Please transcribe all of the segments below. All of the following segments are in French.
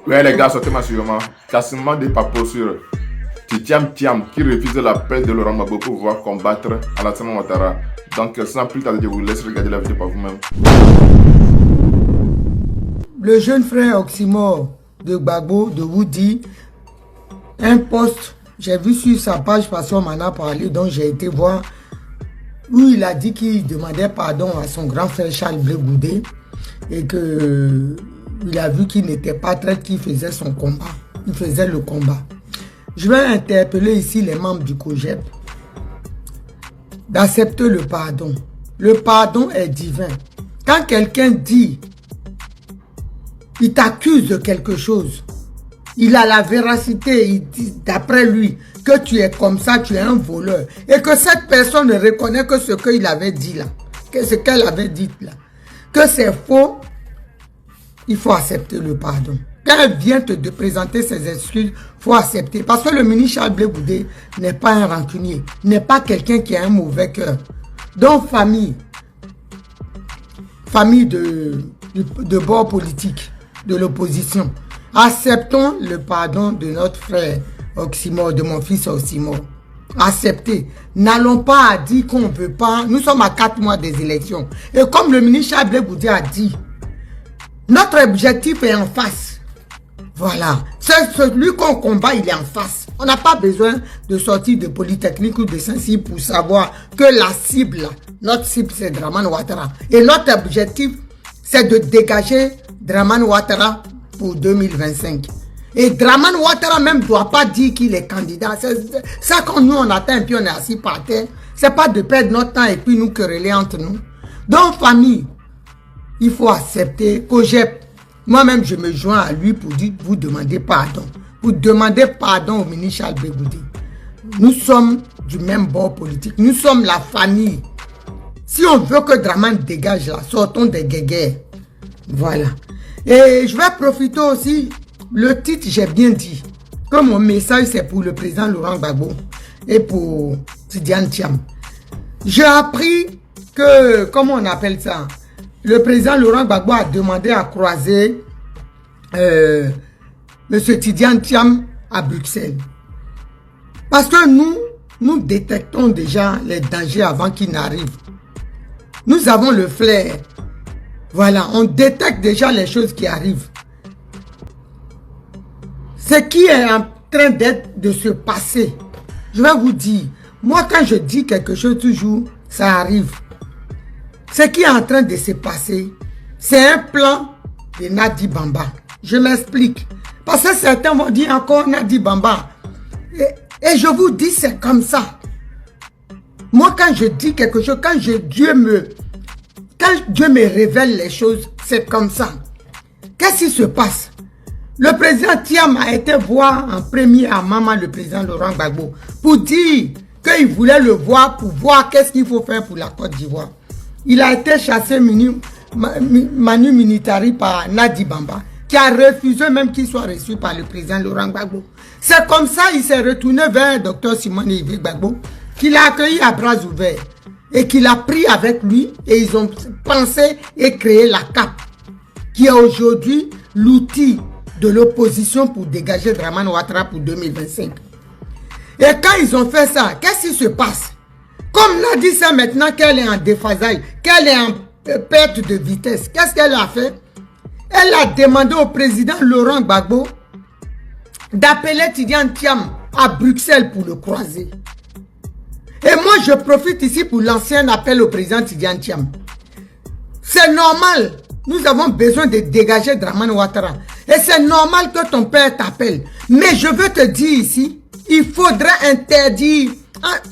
Ouais, les gars, sortez-moi sûrement. Cassement des papos sur Tiam qui refuse l'appel de Laurent Gbagbo pour pouvoir combattre Alassane Ouattara. Donc, sans plus tarder, je vous laisse regarder la vidéo par vous-même. Le jeune frère Oxymore de Gbagbo, de Woody, un post, j'ai vu sur sa page parce qu'on m'en a parlé, donc j'ai été voir, où il a dit qu'il demandait pardon à son grand frère Charles Blé Goudé et que il a vu qu'il n'était pas traître, qu'il faisait son combat. Il faisait le combat. Je vais interpeller ici les membres du COJEP d'accepter le pardon. Le pardon est divin. Quand quelqu'un dit, il t'accuse de quelque chose, il a la véracité, il dit d'après lui que tu es comme ça, tu es un voleur, et que cette personne ne reconnaît que ce qu'il avait dit là, que ce qu'elle avait dit là, que c'est faux, il faut accepter le pardon. Quand elle vient te présenter ses excuses, il faut accepter. Parce que le ministre Charles Blé Goudé n'est pas un rancunier, n'est pas quelqu'un qui a un mauvais cœur. Donc famille de bord politique, de l'opposition, acceptons le pardon de notre frère Oxymore, de mon fils Oxymore. Acceptez. N'allons pas dire qu'on ne peut pas. Nous sommes à 4 mois des élections. Et comme le ministre Charles Blé Goudé a dit, notre objectif est en face. Voilà. C'est celui qu'on combat, il est en face. On n'a pas besoin de sortir de Polytechnique ou de Saint-Cyr pour savoir que la cible, notre cible, c'est Dramane Ouattara. Et notre objectif, c'est de dégager Dramane Ouattara pour 2025. Et Dramane Ouattara même ne doit pas dire qu'il est candidat. C'est ça qu'on nous on attend et puis on est assis par terre. C'est pas de perdre notre temps et puis nous quereller entre nous. Donc famille, il faut accepter COJEP. Moi-même, je me joins à lui pour dire, vous demander pardon. Vous demandez pardon au ministre Charles Blé Goudé. Nous sommes du même bord politique. Nous sommes la famille. Si on veut que Dramane dégage là, sortons des guéguerres. Voilà. Et je vais profiter aussi, le titre, j'ai bien dit, que mon message, c'est pour le président Laurent Gbagbo et pour Tidiane Thiam. J'ai appris que, comment on appelle ça, le président Laurent Gbagbo a demandé à croiser M. Tidiane Thiam à Bruxelles. Parce que nous détectons déjà les dangers avant qu'ils n'arrivent. Nous avons le flair. Voilà, on détecte déjà les choses qui arrivent. Ce qui est en train de se passer, je vais vous dire, moi quand je dis quelque chose toujours, ça arrive. Ce qui est en train de se passer, c'est un plan de Nadi Bamba. Je m'explique. Parce que certains vont dire encore Nadi Bamba. Et je vous dis, c'est comme ça. Moi, quand je dis quelque chose, quand Dieu me révèle les choses, c'est comme ça. Qu'est-ce qui se passe? Le président Thiam a été voir en premier à Maman, le président Laurent Gbagbo, pour dire qu'il voulait le voir, pour voir qu'est-ce qu'il faut faire pour la Côte d'Ivoire. Il a été chassé Manu Militari par Nadi Bamba, qui a refusé même qu'il soit reçu par le président Laurent Gbagbo. C'est comme ça qu'il s'est retourné vers Dr Simone Yves Gbagbo, qu'il a accueilli à bras ouverts et qu'il a pris avec lui et ils ont pensé et créé la CAP, qui est aujourd'hui l'outil de l'opposition pour dégager Dramane Ouattara pour 2025. Et quand ils ont fait ça, qu'est-ce qui se passe? Comme l'a dit ça maintenant qu'elle est en déphasage, qu'elle est en perte de vitesse, qu'est-ce qu'elle a fait? Elle a demandé au président Laurent Gbagbo d'appeler Tidiane Thiam à Bruxelles pour le croiser. Et moi, je profite ici pour lancer un appel au président Tidiane Thiam. C'est normal, nous avons besoin de dégager Dramane Ouattara. Et c'est normal que ton père t'appelle. Mais je veux te dire ici, il faudrait interdire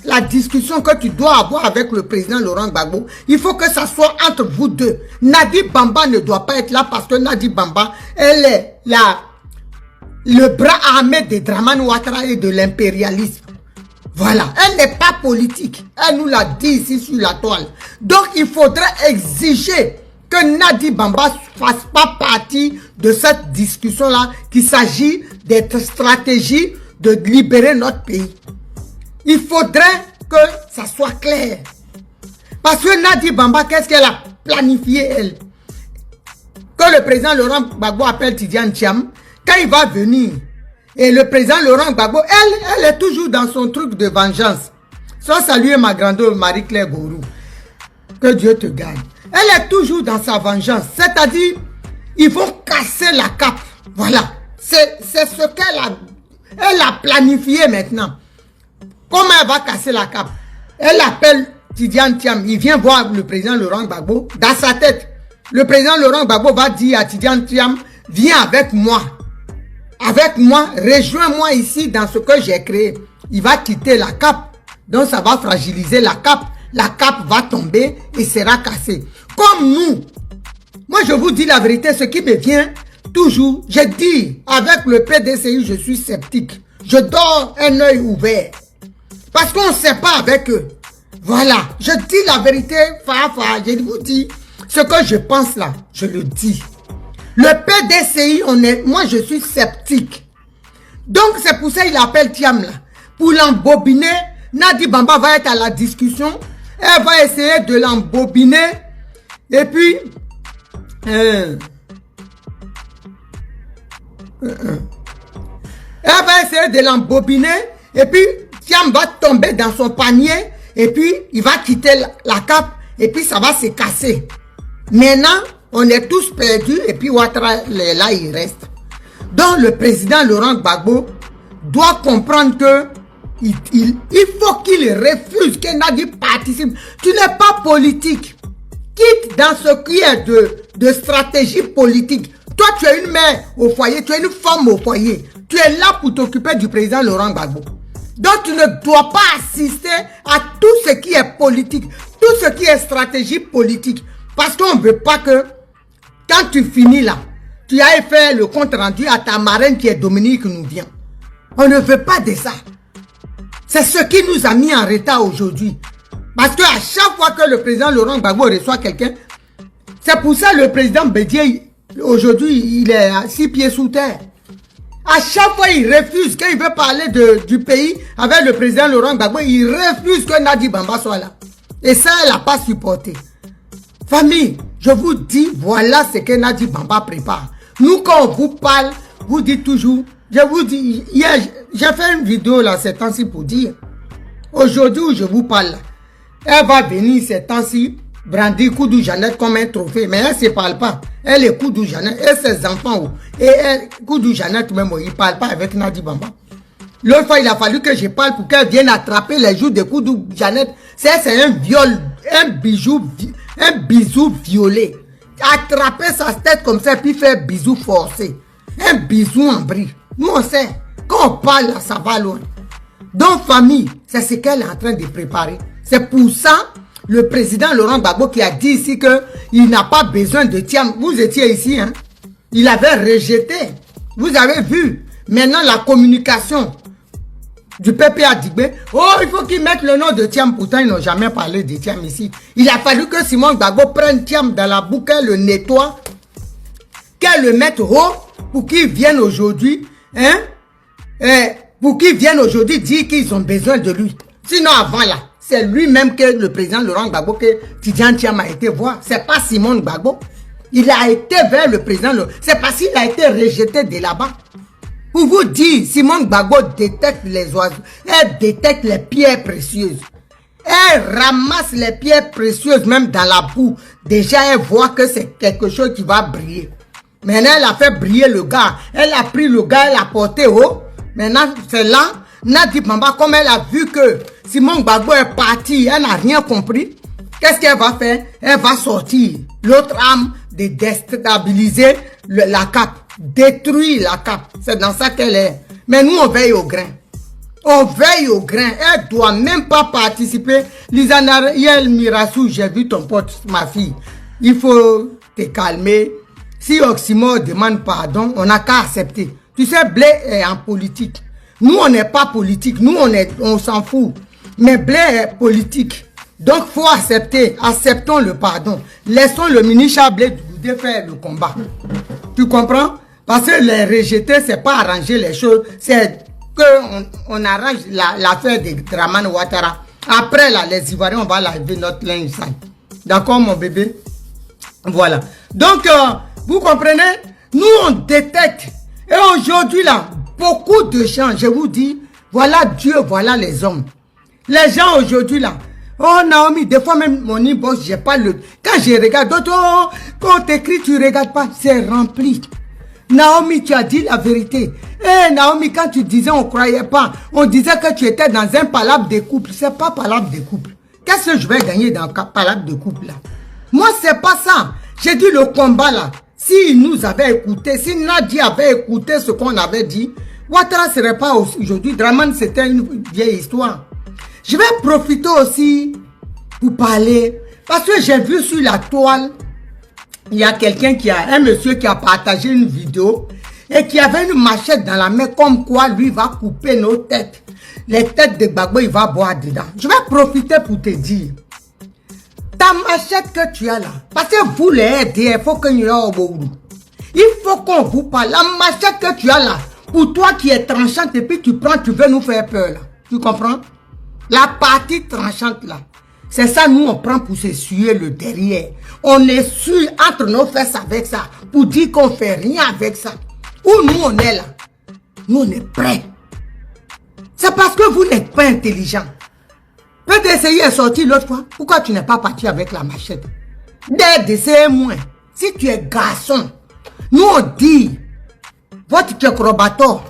la discussion que tu dois avoir avec le président Laurent Gbagbo. Il faut que ça soit entre vous deux. Nadi Bamba ne doit pas être là parce que Nadi Bamba, elle est le bras armé de Dramane Ouattara et de l'impérialisme. Voilà, elle n'est pas politique. Elle nous l'a dit ici sur la toile. Donc il faudrait exiger que Nadi Bamba ne fasse pas partie de cette discussion-là, qu'il s'agit d'être stratégie de libérer notre pays. Il faudrait que ça soit clair. Parce que Nadi Bamba, qu'est-ce qu'elle a planifié, elle? Que le président Laurent Gbagbo appelle Tidiane Thiam, quand il va venir, et le président Laurent Gbagbo, elle est toujours dans son truc de vengeance. Soit saluer ma grande Marie-Claire Gourou. Que Dieu te garde. Elle est toujours dans sa vengeance. C'est-à-dire, ils vont casser la cape. Voilà. C'est ce qu'elle a planifié maintenant. Comment elle va casser la cape? Elle appelle Tidiane Thiam. Il vient voir le président Laurent Gbagbo. Dans sa tête, le président Laurent Gbagbo va dire à Tidiane Thiam, viens avec moi. Avec moi, rejoins-moi ici dans ce que j'ai créé. Il va quitter la cape. Donc ça va fragiliser la cape. La cape va tomber et sera cassée. Comme nous. Moi je vous dis la vérité, ce qui me vient toujours. Je dis, avec le PDCI, je suis sceptique. Je dors un œil ouvert. Parce qu'on ne sait pas avec eux. Voilà. Je dis la vérité, je vous dis ce que je pense là. Je le dis. Le PDCI, moi je suis sceptique. Donc c'est pour ça qu'il appelle Thiam là. Pour l'embobiner, Nadi Bamba va être à la discussion. Elle va essayer de l'embobiner. Et puis, elle va essayer de l'embobiner. Et puis, Thiam va tomber dans son panier. Et puis, il va quitter la cape. Et puis, ça va se casser. Maintenant, on est tous perdus et puis Ouattara, là, il reste. Donc, le président Laurent Gbagbo doit comprendre que il faut qu'il refuse que Nadi participe. Tu n'es pas politique. Quitte dans ce qui est de stratégie politique. Toi, tu es une mère au foyer, tu es une femme au foyer. Tu es là pour t'occuper du président Laurent Gbagbo. Donc, tu ne dois pas assister à tout ce qui est politique, tout ce qui est stratégie politique. Parce qu'on ne veut pas que quand tu finis là, tu ailles faire le compte rendu à ta marraine qui est Dominique nous vient. On ne veut pas de ça. C'est ce qui nous a mis en retard aujourd'hui. Parce qu'à chaque fois que le président Laurent Gbagbo reçoit quelqu'un, c'est pour ça que le président Bédié, aujourd'hui, il est à 6 pieds sous terre. À chaque fois, il refuse, quand il veut parler du pays avec le président Laurent Gbagbo, il refuse que Nadi Bamba soit là. Et ça, elle n'a pas supporté. Famille, je vous dis, voilà ce que Nadi Bamba prépare. Nous, quand on vous parle, vous dites toujours, je vous dis, hier, j'ai fait une vidéo là, ces temps-ci pour dire, aujourd'hui où je vous parle, elle va venir ces temps-ci, brandir Koudou Jeannette comme un trophée, mais elle ne se parle pas. Elle est Koudou Jeannette, et ses enfants, et elle, Koudou Jeannette même, il ne parle pas avec Nadi Bamba. L'autre fois, il a fallu que je parle pour qu'elle vienne attraper les joues de Koudou Jeannette. C'est un viol, un bisou violé. Attraper sa tête comme ça, puis faire bisou forcé. Un bisou en bris. Nous, on sait, quand on parle, là, ça va loin. Donc, famille, c'est ce qu'elle est en train de préparer. C'est pour ça, le président Laurent Gbagbo qui a dit ici qu'il n'a pas besoin de Thiam. Vous étiez ici, hein. Il avait rejeté. Vous avez vu. Maintenant, la communication du PPA Digbe. Oh, il faut qu'ils mettent le nom de Thiam. Pourtant, ils n'ont jamais parlé de Thiam ici. Il a fallu que Simon Gbagbo prenne Thiam dans la boucle, qu'elle le nettoie, qu'elle le mette haut pour qu'ils viennent aujourd'hui, hein, pour qu'ils viennent aujourd'hui dire qu'ils ont besoin de lui. Sinon, avant là, c'est lui-même que le président Laurent Gbagbo, que Tidiane Thiam a été voir. C'est pas Simon Gbagbo. Il a été vers le président. C'est parce qu'il a été rejeté de là-bas. Pour vous dire, Simon Gbagbo détecte les oiseaux. Elle détecte les pierres précieuses. Elle ramasse les pierres précieuses même dans la boue. Déjà, elle voit que c'est quelque chose qui va briller. Maintenant, elle a fait briller le gars. Elle a pris le gars, elle l'a porté haut. Maintenant, c'est là, Nadi Bamba, comme elle a vu que Simon Gbagbo est parti, elle n'a rien compris. Qu'est-ce qu'elle va faire? Elle va sortir l'autre arme de déstabiliser la cape, détruire la cape. C'est dans ça qu'elle est. Mais nous, on veille au grain. On veille au grain. Elle ne doit même pas participer. Lisana Yel Mirassou, j'ai vu ton pote, ma fille. Il faut te calmer. Si Oxymore demande pardon, on n'a qu'à accepter. Tu sais, Blé est en politique. Nous, on n'est pas politique. Nous, on s'en fout. Mais Blé est politique. Donc, il faut accepter. Acceptons le pardon. Laissons le ministre Blé de faire le combat. Tu comprends? Parce que les rejeter, c'est pas arranger les choses. C'est qu'on arrange l'affaire de Dramane Ouattara. Après, là, les Ivoiriens, on va laver notre linge sale. D'accord, mon bébé? Voilà. Donc, vous comprenez? Nous, on détecte. Et Aujourd'hui, là, beaucoup de gens, je vous dis, voilà Dieu, voilà les hommes. Les gens aujourd'hui, là, oh Naomi, des fois même mon inbox, j'ai pas le... Quand je regarde, d'autres, quand on t'écrit, tu regardes pas, c'est rempli. Naomi, tu as dit la vérité. Eh Naomi, quand tu disais on croyait pas, on disait que tu étais dans un palabre de couple. C'est pas palabre de couple. Qu'est-ce que je vais gagner dans le palabre de couple là? Moi, c'est pas ça. J'ai dit le combat là. S'il nous avait écouté, si Nadia avait écouté ce qu'on avait dit, Ouattara ne serait pas aujourd'hui. Draman, c'était une vieille histoire. Je vais profiter aussi pour parler. Parce que j'ai vu sur la toile, il y a quelqu'un un monsieur qui a partagé une vidéo et qui avait une machette dans la main comme quoi lui va couper nos têtes. Les têtes de Gbagbo, il va boire dedans. Je vais profiter pour te dire. Ta machette que tu as là, parce que vous les aidez, il faut que nous au bout. Il faut qu'on vous parle. La machette que tu as là, pour toi qui est tranchante et puis tu prends, tu veux nous faire peur là. Tu comprends? La partie tranchante là, c'est ça nous on prend pour s'essuyer le derrière. On essuie entre nos fesses avec ça, pour dire qu'on fait rien avec ça. Où nous on est là, nous on est prêts. C'est parce que vous n'êtes pas intelligent. PDCI est sorti l'autre fois. Pourquoi tu n'es pas parti avec la machette? DDC moins. Si tu es garçon, nous on dit, votre Tchekrobator,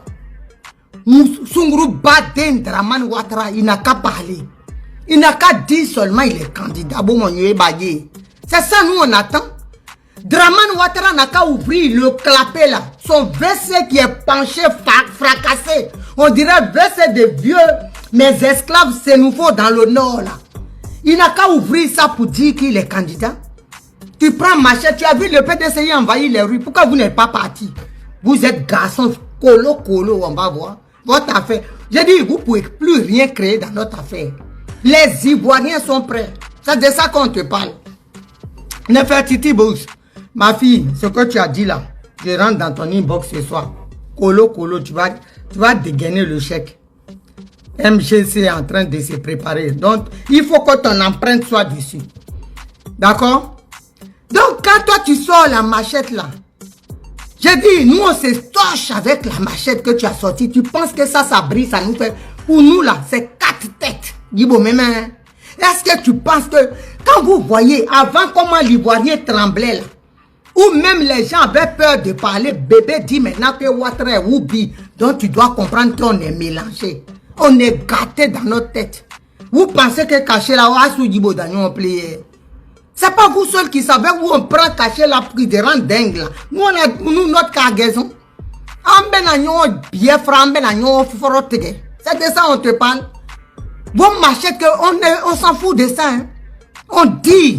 Sunguru Baden Draman Ouattara, il n'a qu'à parler. Il n'a qu'à dire seulement il est candidat. C'est ça nous on attend. Draman Ouattara n'a qu'à ouvrir le clapet là. Son WC qui est penché, fracassé. On dirait WC de vieux, mes esclaves c'est nouveau dans le nord là. Il n'a qu'à ouvrir ça pour dire qu'il est candidat. Tu prends machette, tu as vu le PDCI envahir les rues. Pourquoi vous n'êtes pas parti? Vous êtes garçon, colo, on va voir. Votre affaire. J'ai dit, vous ne pouvez plus rien créer dans notre affaire. Les Ivoiriens sont prêts. C'est de ça qu'on te parle. Nefertiti Bous, ma fille, ce que tu as dit là, je rentre dans ton inbox ce soir. Colo, tu vas dégainer le chèque. MGC est en train de se préparer. Donc, il faut que ton empreinte soit dessus. D'accord? Donc, quand toi tu sors la machette là, j'ai dit, nous on se torche avec la machette que tu as sortie. Tu penses que ça brille, ça nous fait... Pour nous là, c'est 4 têtes. Dis-moi, même, est-ce que tu penses que... Quand vous voyez, avant comment l'Ivoirien tremblait là, ou même les gens avaient peur de parler, bébé dit maintenant que Ouattara est Oubi. Donc tu dois comprendre qu'on est mélangé. On est gâté dans notre tête. Vous pensez que cacher la Ouassou Djibo Dagnon plié. C'est pas vous seul qui savez où on prend cacher la prix de rang dingue là. Nous, on a notre cargaison. C'est de ça on te parle. Bon machet que on s'en fout de ça. Hein. On dit,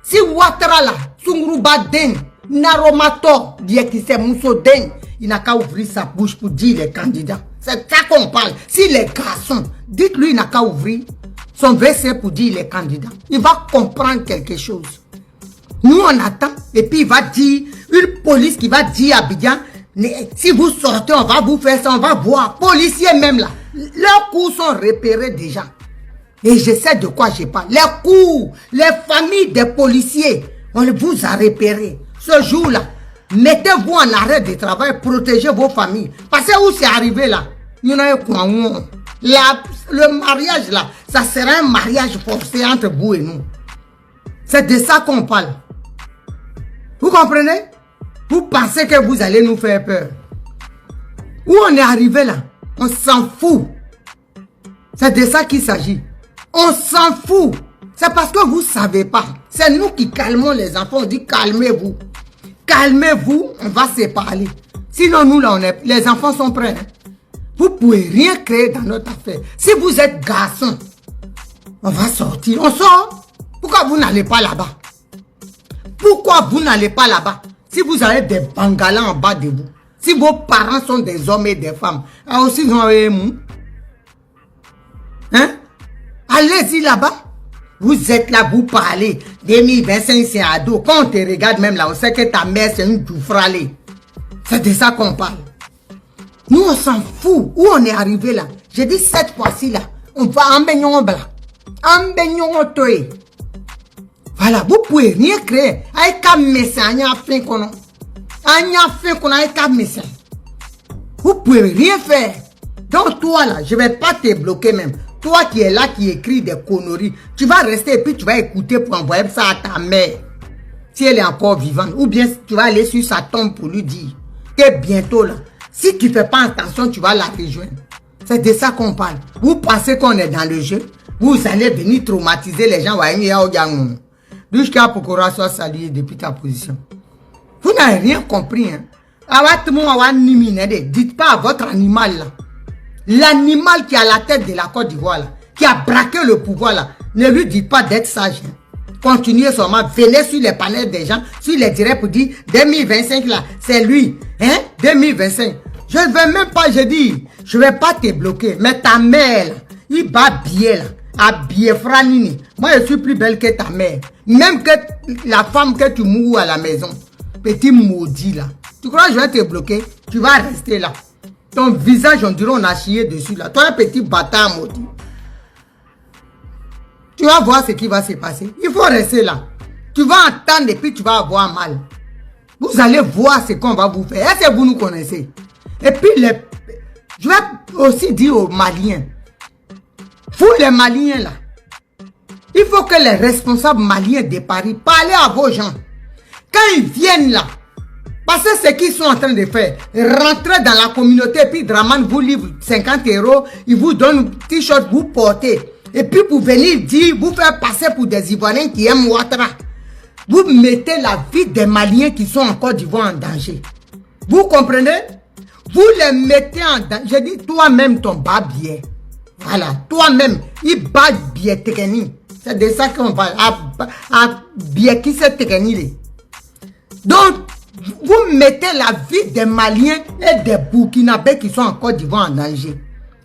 si Ouattara là, Sungruba Den, Naromato, Diekise Mousso Den, il n'a qu'à ouvrir sa bouche pour dire les candidats. C'est ça qu'on parle. Si les garçons, dites-lui il n'a qu'à ouvrir son WC pour dire les candidats. Il va comprendre quelque chose. Nous on attend et puis il va dire, une police qui va dire à Abidjan, si vous sortez on va vous faire ça, on va voir. Policiers même là, leurs coups sont repérés déjà. Et je sais de quoi je parle. Les coups, les familles des policiers, on vous a repéré. Ce jour-là, mettez-vous en arrêt de travail, protégez vos familles. Parce que où c'est arrivé là, il y a le mariage là, ça sera un mariage forcé entre vous et nous. C'est de ça qu'on parle. Vous comprenez? Vous pensez que vous allez nous faire peur. Où on est arrivé là, on s'en fout. C'est de ça qu'il s'agit. On s'en fout. C'est parce que vous ne savez pas. C'est nous qui calmons les enfants. On dit calmez-vous. Calmez-vous, on va se parler. Sinon nous là, les enfants sont prêts. Hein? Vous ne pouvez rien créer dans notre affaire. Si vous êtes garçon, on va sortir. On sort. Pourquoi vous n'allez pas là-bas? Pourquoi vous n'allez pas là-bas? Si vous avez des bangalas en bas de vous, si vos parents sont des hommes et des femmes, aussi ils ont un hein? Allez-y là-bas. Vous êtes là, vous parlez. 2025, c'est ado. Quand on te regarde même là, on sait que ta mère, c'est une doufralée. C'est de ça qu'on parle. Nous, on s'en fout. Où on est arrivé là? J'ai dit cette fois-ci là, on va en baignon blanc. En baignon toé. Voilà, vous pouvez rien créer. Aïe, comme messin, aïe, fin qu'on a. Aïe, fin qu'on a, aïe, comme messin. Vous pouvez rien faire. Donc toi là, je vais pas te bloquer même. Toi qui es là, qui écrit des conneries, tu vas rester et puis tu vas écouter pour envoyer ça à ta mère. Si elle est encore vivante. Ou bien tu vas aller sur sa tombe pour lui dire que bientôt là, si tu fais pas attention, tu vas la rejoindre. C'est de ça qu'on parle. Vous pensez qu'on est dans le jeu? Vous allez venir traumatiser les gens. Jusqu'à Pokora soit salué depuis ta position. Vous n'avez rien compris. Hein? Dites pas à votre animal là. L'animal qui a la tête de la Côte d'Ivoire là, qui a braqué le pouvoir là, ne lui dites pas d'être sage. Hein? Continuez seulement, venez sur les panels des gens, sur les directs pour dire 2025 là, c'est lui. Hein? 2025. Je ne vais même pas, je dis, je ne vais pas te bloquer. Mais ta mère, là, il va bien là, habillé Franini. Moi, je suis plus belle que ta mère. Même que la femme que tu mourras à la maison. Petit maudit là. Tu crois que je vais te bloquer? Tu vas rester là. Ton visage, on dirait on a chié dessus là. Toi, un petit bâtard maudit. Tu vas voir ce qui va se passer. Il faut rester là. Tu vas entendre et puis tu vas avoir mal. Vous allez voir ce qu'on va vous faire. Est-ce que vous nous connaissez? Et puis, je vais aussi dire aux Maliens. Vous les Maliens là. Il faut que les responsables maliens de Paris parlent à vos gens. Quand ils viennent là, parce que ce qu'ils sont en train de faire, rentrer dans la communauté et puis Draman vous livre 50 €, il vous donne un t-shirt, vous portez. Et puis pour venir dire, vous faire passer pour des Ivoiriens qui aiment Ouattara. Vous mettez la vie des Maliens qui sont en Côte d'Ivoire en danger. Vous comprenez? Vous les mettez en danger. Je dis toi-même ton bas bien. Voilà, toi-même, il bat bien technique. C'est de ça qu'on parle. À bien qui c'est technique. Donc, vous mettez la vie des Maliens et des Burkinabés qui sont en Côte d'Ivoire en danger.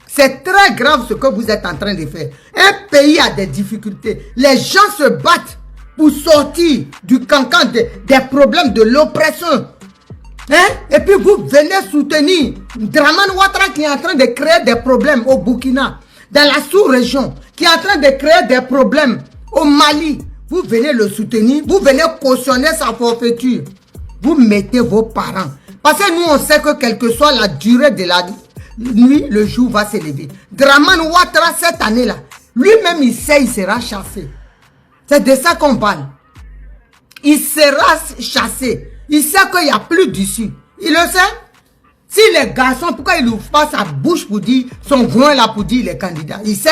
C'est très grave ce que vous êtes en train de faire. Un pays a des difficultés. Les gens se battent pour sortir du cancan des problèmes de l'oppression. Hein? Et puis vous venez soutenir Draman Ouattara qui est en train de créer des problèmes au Burkina, dans la sous-région, qui est en train de créer des problèmes au Mali. Vous venez le soutenir, vous venez cautionner sa forfaiture. Vous mettez vos parents. Parce que nous, on sait que quelle que soit la durée de la nuit, le jour va s'élever. Draman Ouattara, cette année-là, lui-même, il sait, il sera chassé. C'est de ça qu'on parle. Il sera chassé. Il sait qu'il n'y a plus d'issue. Il le sait. Si les garçons, pourquoi il n'ouvre pas sa bouche pour dire, son groin là pour dire les candidats? Il sait.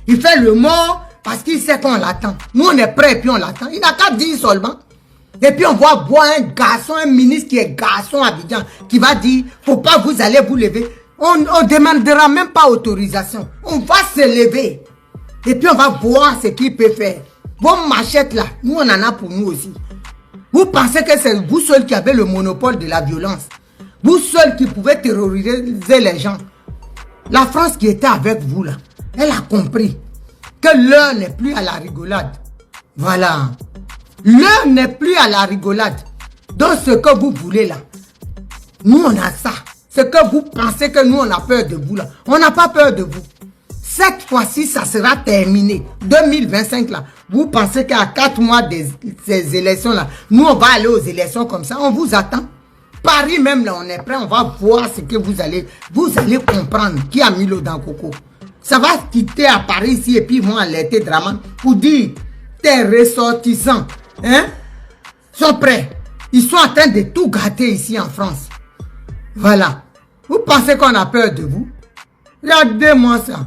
Il fait le mort parce qu'il sait qu'on l'attend. Nous, on est prêts et puis on l'attend. Il n'a qu'à dire seulement. Et puis on va voir un garçon, un ministre qui est garçon à Abidjan, qui va dire, faut pas vous allez vous lever. On ne demandera même pas autorisation. On va se lever. Et puis on va voir ce qu'il peut faire. Vos machettes là, nous on en a pour nous aussi. Vous pensez que c'est vous seul qui avez le monopole de la violence? Vous seul qui pouvez terroriser les gens? La France qui était avec vous là, elle a compris que l'heure n'est plus à la rigolade. Voilà. L'heure n'est plus à la rigolade. Donc ce que vous voulez là, nous on a ça. Ce que vous pensez que nous on a peur de vous là, on n'a pas peur de vous. Cette fois-ci, ça sera terminé. 2025 là, vous pensez qu'à 4 mois de ces élections là, nous on va aller aux élections comme ça, on vous attend. Paris même là, on est prêt, on va voir ce que vous allez comprendre qui a mis l'eau dans le coco. Ça va quitter à Paris ici et puis ils vont alerter Draman pour dire, tes ressortissants, hein, sont prêts. Ils sont en train de tout gâter ici en France. Voilà. Vous pensez qu'on a peur de vous? Regardez-moi ça.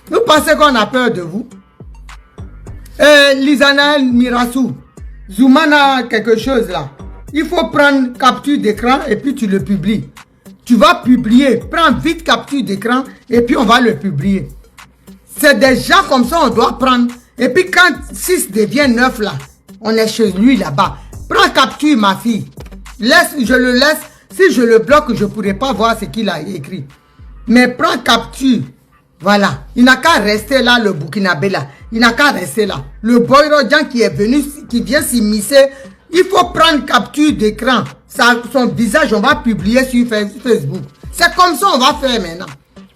Vous pensez qu'on a peur de vous? Lisana Mirassou, Zoumana quelque chose là. Il faut prendre capture d'écran et puis tu le publies. Tu vas publier. Prends vite capture d'écran et puis on va le publier. C'est des gens comme ça on doit prendre. Et puis quand 6 devient 9 là, on est chez lui là-bas. Prends capture ma fille. Je le laisse. Si je le bloque, je ne pourrai pas voir ce qu'il a écrit. Mais prends capture. Voilà. Il n'a qu'à rester là, le Burkinabé là. Il n'a qu'à rester là. Le Boyrodjan qui est venu, qui vient s'immiscer, il faut prendre capture d'écran. Son visage, on va publier sur Facebook. C'est comme ça on va faire maintenant.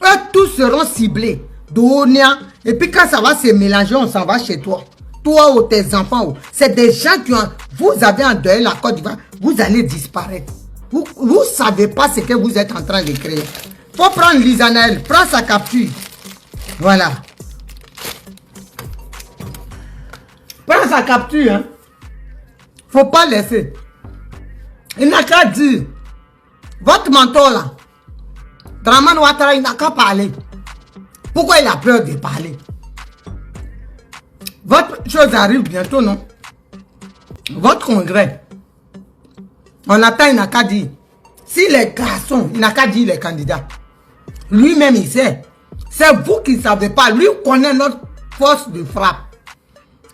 Eux tous seront ciblés. Donia. Et puis quand ça va se mélanger, on s'en va chez toi. Toi ou tes enfants. C'est des gens qui ont... Vous avez endeuillé la Côte d'Ivoire. Vous allez disparaître. Vous ne savez pas ce que vous êtes en train de créer. Il faut prendre Lizanel, prends sa capture. Voilà. Prends sa capture. Hein. Faut pas laisser. Il n'a qu'à dire. Votre mentor là. Dramane Ouattara, il n'a qu'à parler. Pourquoi il a peur de parler? Votre chose arrive bientôt, non? Votre congrès. On attend, il n'a qu'à dire. Si les garçons, il n'a qu'à dire les candidats. Lui-même, il sait. C'est vous qui ne savez pas. Lui connaît notre force de frappe.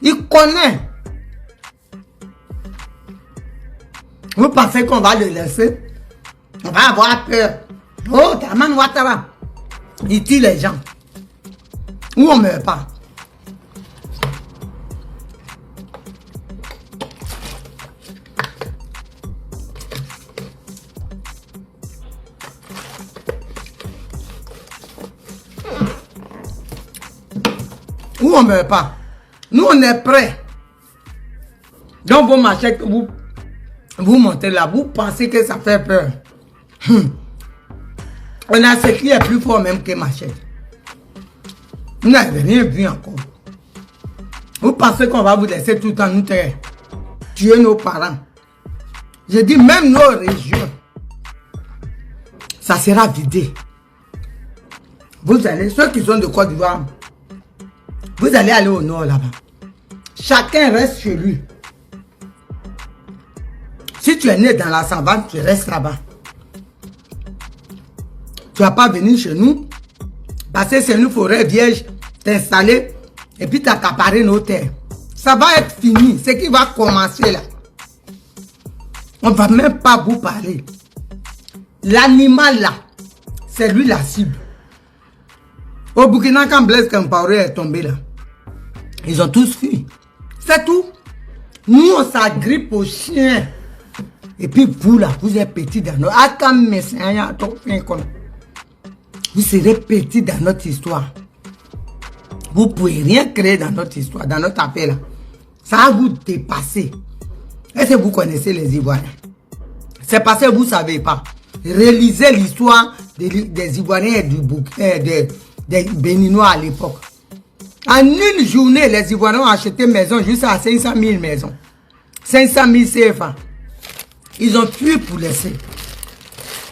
Il connaît. Vous pensez qu'on va le laisser? On va avoir peur. Oh, Dramane Ouattara. Il tue les gens. Ou on ne meurt pas. Ou on ne meurt pas. Nous, on est prêts. Donc, vos machettes, vous montez là, vous pensez que ça fait peur. On a ce qui est plus fort même que machette. Vous n'avez rien vu encore. Vous pensez qu'on va vous laisser tout le temps nous tuer nos parents. Je dis même nos régions. Ça sera vidé. Vous allez, ceux qui sont de Côte d'Ivoire, vous allez aller au nord là-bas. Chacun reste chez lui. Si tu es né dans la savane, tu restes là-bas. Tu ne vas pas venir chez nous, passer chez nous forêt vierge, t'installer et puis t'accaparer nos terres. Ça va être fini. Ce qui va commencer là. On ne va même pas vous parler. L'animal là, c'est lui la cible. Au Burkina, quand Blaise Compaoré est tombé là, ils ont tous fui. C'est tout. Nous, on s'agrippe aux chiens. Et puis vous là, vous êtes petits dans notre... Vous serez petits dans notre histoire. Vous ne pouvez rien créer dans notre histoire, dans notre appel là. Ça va vous dépasser. Est-ce que vous connaissez les Ivoiriens? C'est parce que vous ne savez pas. Réalisez l'histoire des Ivoiriens et des Béninois à l'époque. En une journée, les Ivoiriens ont acheté maison jusqu'à 500 000 maisons. 500 000 CFA. Ils ont tué pour laisser.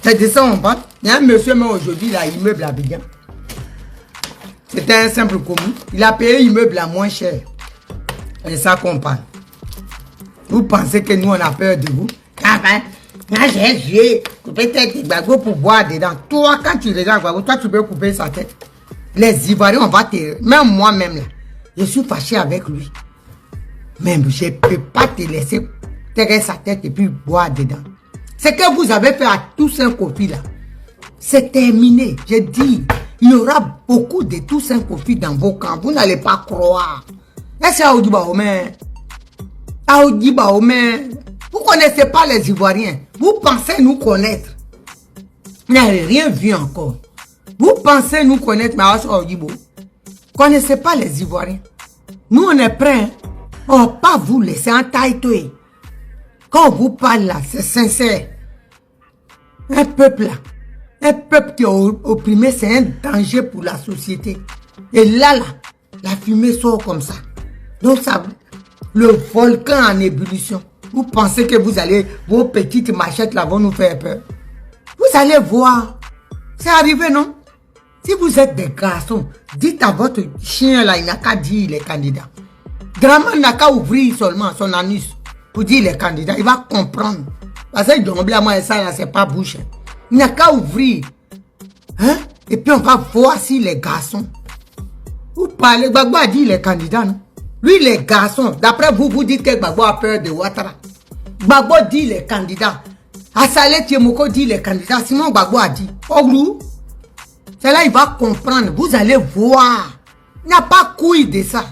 C'est de ça on parle. Il y a un monsieur même aujourd'hui, il a un immeuble à Abidjan. C'était un simple commun. Il a payé l'immeuble à moins cher. C'est ça qu'on parle. Vous pensez que nous on a peur de vous? Ah ben, moi j'ai peut-être Gbagbo pour boire dedans. Toi, quand tu regardes Gbagbo, toi tu peux couper sa tête. Les Ivoiriens, on va te... Même moi-même là, je suis fâché avec lui. Même je ne peux pas te laisser terrer sa tête et puis boire dedans. Ce que vous avez fait à tous ces copies là, c'est terminé. Je dis, il y aura beaucoup de tous ces copies dans vos camps. Vous n'allez pas croire. Est-ce que Aoudiba Omer? Aoudiba Omer? Vous ne connaissez pas les Ivoiriens. Vous pensez nous connaître. Vous n'avez rien vu encore. Vous pensez nous connaître, mais Aoudiba. Vous ne connaissez pas les Ivoiriens. Nous, on est prêts. Hein? On ne va pas vous laisser en taille-touée. Quand on vous parle là, c'est sincère. Un peuple là, un peuple qui est opprimé, c'est un danger pour la société. Et là, la fumée sort comme ça. Donc ça, le volcan en ébullition. Vous pensez que vous allez, vos petites machettes là vont nous faire peur. Vous allez voir. C'est arrivé, non? Si vous êtes des garçons, dites à votre chien là, il n'a qu'à dire les candidats. Dramane n'a qu'à ouvrir seulement son anus pour dire les candidats. Il va comprendre. Parce que moi, ça là, c'est pas bouche. Il n'a qu'à ouvrir. Hein? Et puis on va voir si les garçons. Vous parlez, Gbagbo a dit les candidats, non? Lui, les garçons, d'après vous, vous dites que Gbagbo a peur de Ouattara. Gbagbo dit les candidats. Assalé Tiemoko dit les candidats. Sinon, Gbagbo a dit. Oh, c'est là il va comprendre. Vous allez voir. Il n'y a pas couille de ça.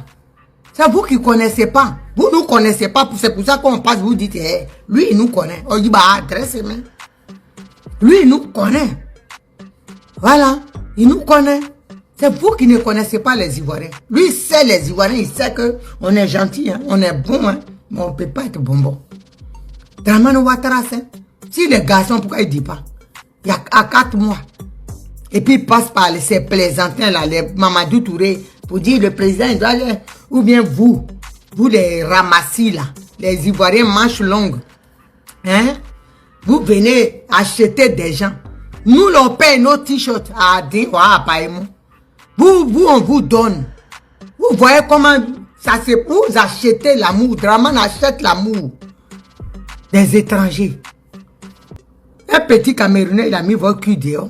C'est vous qui ne connaissez pas. Vous ne nous connaissez pas. C'est pour ça qu'on passe, vous dites, hey, lui, il nous connaît. On dit, bah, adressez-moi. Lui, il nous connaît. Voilà. Il nous connaît. C'est vous qui ne connaissez pas les Ivoiriens. Lui, il sait les Ivoiriens. Il sait qu'on est gentil, hein, on est bon, hein, mais on ne peut pas être bonbon. Dramane Ouattara, Si les garçons, pourquoi ils ne disent pas? Il y a 4 mois. Et puis ils passent par ces plaisantins là, les Mamadou Touré, pour dire le président, il doit aller. Ou bien vous les ramassis là, les Ivoiriens manches longues. Hein? Vous venez acheter des gens. Nous, on paye nos t-shirts à des vous, on vous donne. Vous voyez comment ça se... Vous achetez l'amour. Draman achète l'amour des étrangers. Un petit Camerounais, il a mis votre cul dehors.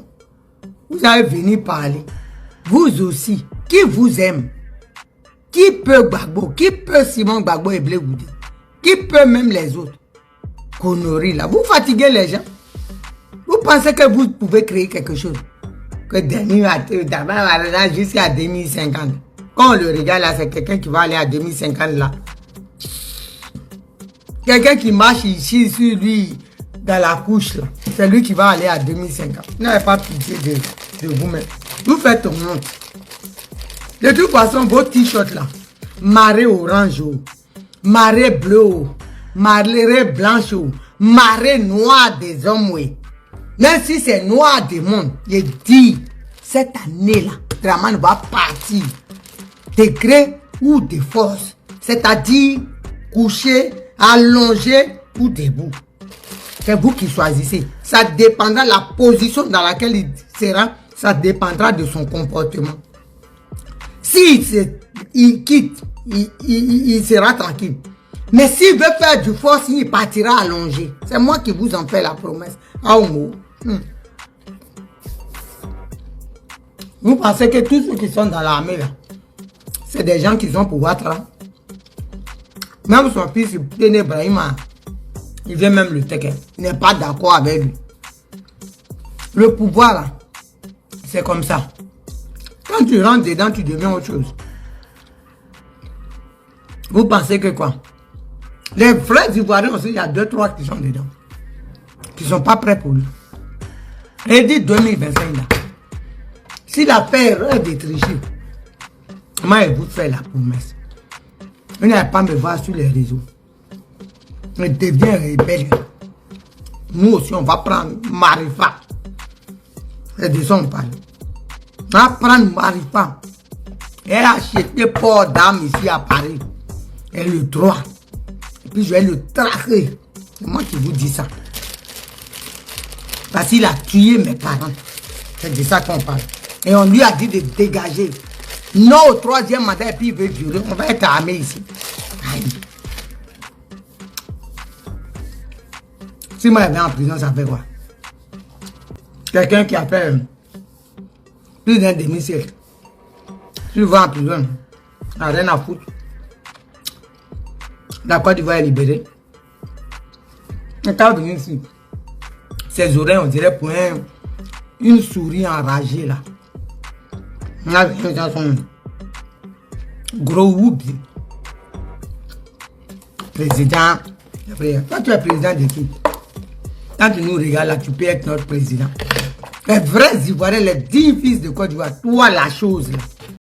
Vous allez venir parler. Vous aussi. Qui vous aime? Qui peut Gbagbo? Qui peut Simon Gbagbo et Blé Goudé? Qui peut même les autres? Conneries là. Vous fatiguez les gens. Vous pensez que vous pouvez créer quelque chose? Que d'abord jusqu'à 2050. Quand on le regarde là, c'est quelqu'un qui va aller à 2050 là. Quelqu'un qui marche ici sur lui dans la couche là. C'est lui qui va aller à 2050. Vous n'avez pas pitié de vous-même. Vous faites honte. De toute façon, vos t-shirts là, marée orange, marée bleue, marée blanche, marée noire des hommes, oui. Même si c'est noir des mondes, je dis, cette année-là, Draman va partir de gré ou de force. C'est-à-dire, couché, allongé ou debout. C'est vous qui choisissez. Ça dépendra de la position dans laquelle il sera, ça dépendra de son comportement. Si il quitte, il sera tranquille. Mais s'il veut faire du force, il partira allongé. C'est moi qui vous en fais la promesse. Vous pensez que tous ceux qui sont dans l'armée là, c'est des gens qui sont pour Ouattara. Même son fils, Brahima, il vient même le tequer. Il n'est pas d'accord avec lui. Le pouvoir là, c'est comme ça. Quand tu rentres dedans, tu deviens autre chose. Vous pensez que quoi? Les vrais Ivoiriens aussi, il y a 2-3 qui sont dedans. Qui ne sont pas prêts pour lui. Et dit 2025 là. S'il a fait erreur de tricher, moi je vous fais la promesse. Vous n'allez pas me voir sur les réseaux. Il devient rebelle. Nous aussi, on va prendre Marifa. C'est de ça on parle. On va prendre Marifa. Et acheter port d'âme ici à Paris. Et le droit. Et puis je vais le traquer. C'est moi qui vous dis ça. Parce qu'il a tué mes parents. C'est de ça qu'on parle. Et on lui a dit de dégager. Non au 3e mandat et puis il veut durer. On va être armé ici. Aïe. Si moi je vais en prison, ça fait quoi? Quelqu'un qui a fait plus d'un demi-siècle. Si je vais en prison, il n'y a rien à foutre. La Côte d'Ivoire est libérée. Et quand vous venez ici, ses oreilles, on dirait pour une souris enragée là. Là, les gens sont gros whoops. Président. Quand tu es président de qui? Quand tu nous regardes là, tu peux être notre président. Les vrais Ivoiriens, les 10 fils de Côte d'Ivoire, toi la chose là.